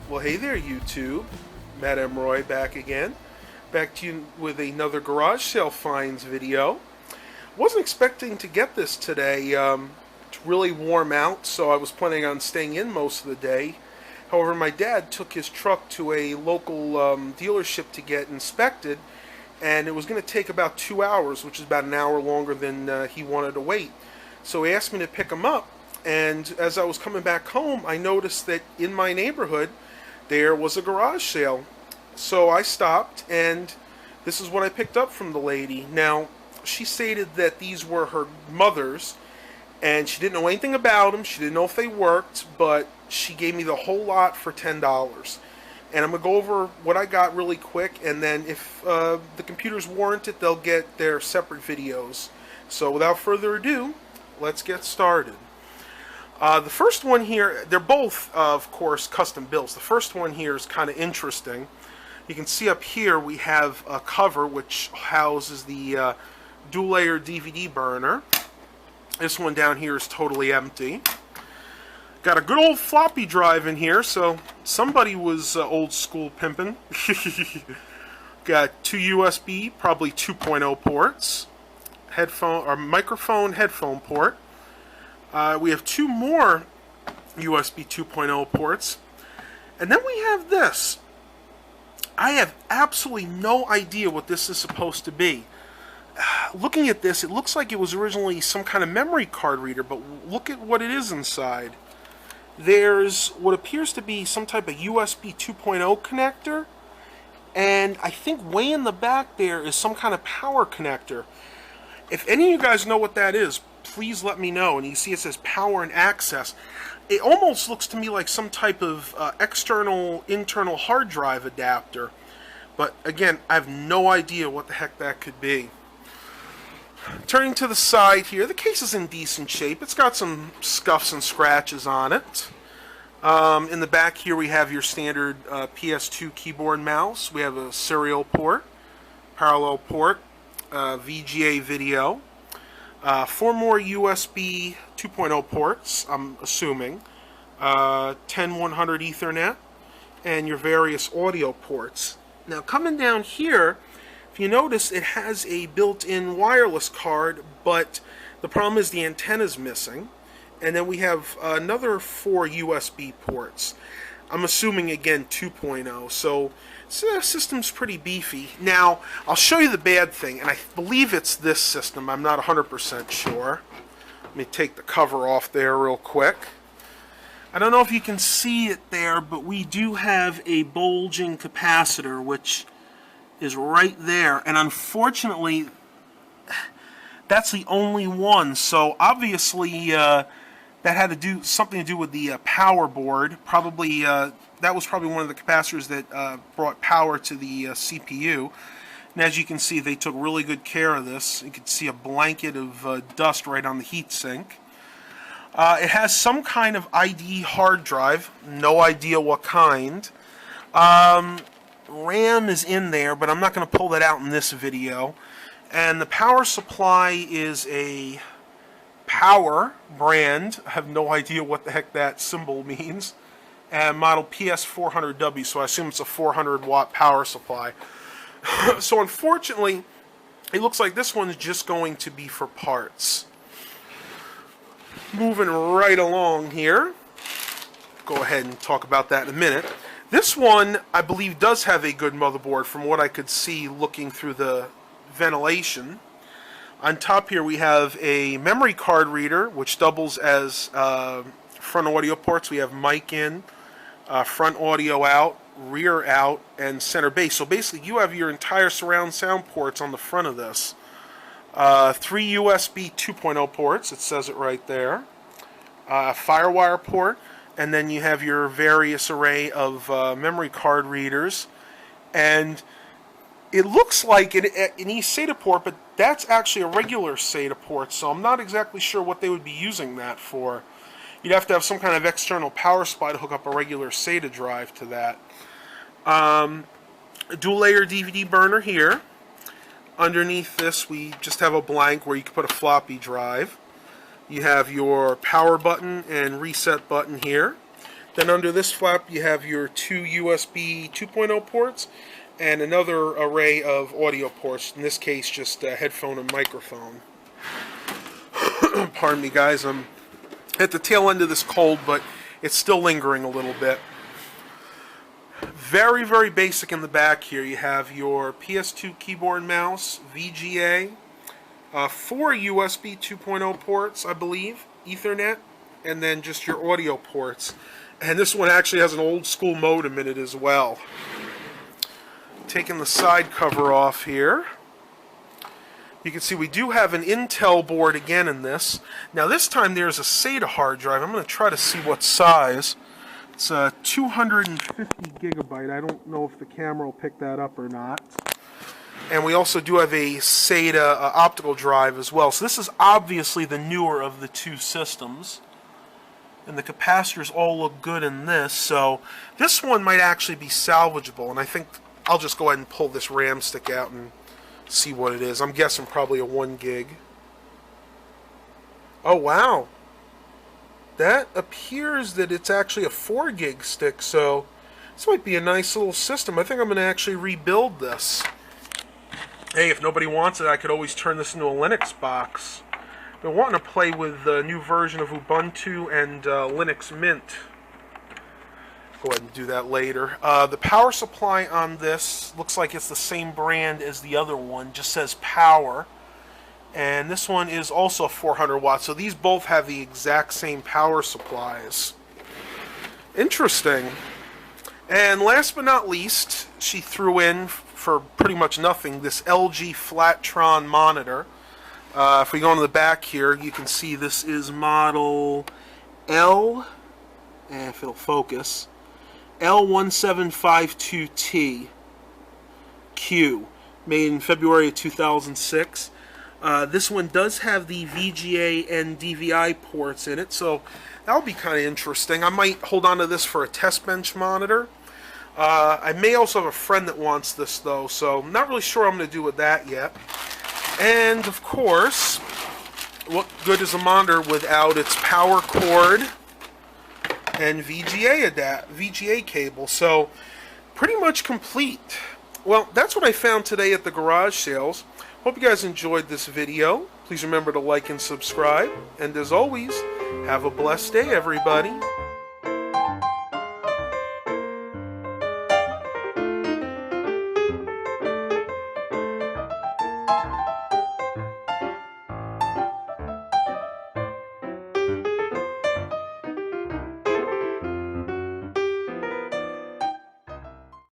Well, hey there, YouTube. Matt M. Roy back again. Back to you with another garage sale finds video. Wasn't expecting to get this today. It's really warm out, so I was planning on staying in most of the day. However, my dad took his truck to a local dealership to get inspected, and it was going to take about 2 hours, which is about an hour longer than he wanted to wait. So he asked me to pick him up, and as I was coming back home, I noticed that in my neighborhood there was a garage sale. So I stopped, and this is what I picked up from the lady. Now, she stated that these were her mother's, and she didn't know anything about them. She didn't know if they worked, but she gave me the whole lot for $10. And I'm going to go over what I got really quick, and then if the computers warrant it, they'll get their separate videos. So without further ado, let's get started. The first one here, they're both, of course, custom builds. The first one here is kind of interesting. You can see up here we have a cover which houses the dual-layer DVD burner. This one down here is totally empty. Got a good old floppy drive in here, so somebody was old school pimping. Got two USB, probably 2.0 ports, headphone or microphone headphone port. We have two more USB 2.0 ports, and then we have this. I have absolutely no idea what this is supposed to be. Looking at this, it looks like it was originally some kind of memory card reader, but look at what it is inside. There's what appears to be some type of USB 2.0 connector, and I think way in the back there is some kind of power connector. If any of you guys know what that is, please let me know. And you see it says power and access. It almost looks to me like some type of external, internal hard drive adapter. But again, I have no idea what the heck that could be. Turning to the side here, the case is in decent shape. It's got some scuffs and scratches on it. In the back here we have your standard PS2 keyboard mouse. We have a serial port, parallel port, VGA video. 4 more USB 2.0 ports, I'm assuming, 10100 Ethernet, and your various audio ports. Now coming down here, if you notice, it has a built-in wireless card, but the problem is the antenna's missing. And then we have another 4 USB ports. I'm assuming, again, 2.0, so the system's pretty beefy. Now, I'll show you the bad thing, and I believe it's this system. I'm not 100% sure. Let me take the cover off there real quick. I don't know if you can see it there, but we do have a bulging capacitor, which is right there. And unfortunately, that's the only one. So obviously, that had to do something to do with the power board. Probably that was probably one of the capacitors that brought power to the CPU. And as you can see, they took really good care of this. You can see a blanket of dust right on the heatsink. It has some kind of ID hard drive. No idea what kind. RAM is in there, but I'm not going to pull that out in this video. And the power supply is a Power brand. I have no idea what the heck that symbol means. And model PS400W, so I assume it's a 400 watt power supply. So unfortunately, it looks like this one's just going to be for parts. Moving right along here. Go ahead and talk about that in a minute. This one, I believe, does have a good motherboard from what I could see looking through the ventilation. On top here we have a memory card reader, which doubles as front audio ports. We have mic in, front audio out, rear out, and center bass. So basically you have your entire surround sound ports on the front of this. 3 USB 2.0 ports, it says it right there. A FireWire port, and then you have your various array of memory card readers. And it looks like an eSATA port, but that's actually a regular SATA port, so I'm not exactly sure what they would be using that for. You'd have to have some kind of external power supply to hook up a regular SATA drive to that. A dual-layer DVD burner here. Underneath this, we just have a blank where you can put a floppy drive. You have your power button and reset button here. Then under this flap you have your two USB 2.0 ports and another array of audio ports, in this case just a headphone and microphone. Pardon me guys, I'm at the tail end of this cold, but it's still lingering a little bit. Very, very basic in the back here. You have your PS2 keyboard and mouse, VGA, 4 USB 2.0 ports, I believe, Ethernet, and then just your audio ports. And this one actually has an old school modem in it as well. Taking the side cover off here, you can see we do have an Intel board again in this. Now this time there's a SATA hard drive. I'm going to try to see what size. It's a 250 gigabyte. I don't know if the camera will pick that up or not. And we also do have a SATA optical drive as well. So this is obviously the newer of the two systems. And the capacitors all look good in this. So this one might actually be salvageable. And I think I'll just go ahead and pull this RAM stick out and see what it is. I'm guessing probably a 1 gig. Oh wow. That appears that it's actually a 4 gig stick, so this might be a nice little system. I think I'm going to actually rebuild this. Hey, if nobody wants it, I could always turn this into a Linux box. Been wanting to play with the new version of Ubuntu and Linux Mint. Go ahead and do that later. The power supply on this looks like it's the same brand as the other one, just says power. And this one is also 400 watts, so these both have the exact same power supplies. Interesting. And last but not least, she threw in, for pretty much nothing, this LG Flattron monitor. If we go into the back here, you can see this is model L, and if it'll focus, L1752T Q, made in February of 2006. This one does have the VGA and DVI ports in it, so that'll be kind of interesting. I might hold on to this for a test bench monitor. I may also have a friend that wants this though, so I'm not really sure what I'm going to do with that yet. And of course, what good is a monitor without its power cord and VGA cable? So pretty much complete. Well, that's what I found today at the garage sales. Hope you guys enjoyed this video. Please remember to like and subscribe. And as always, have a blessed day, everybody.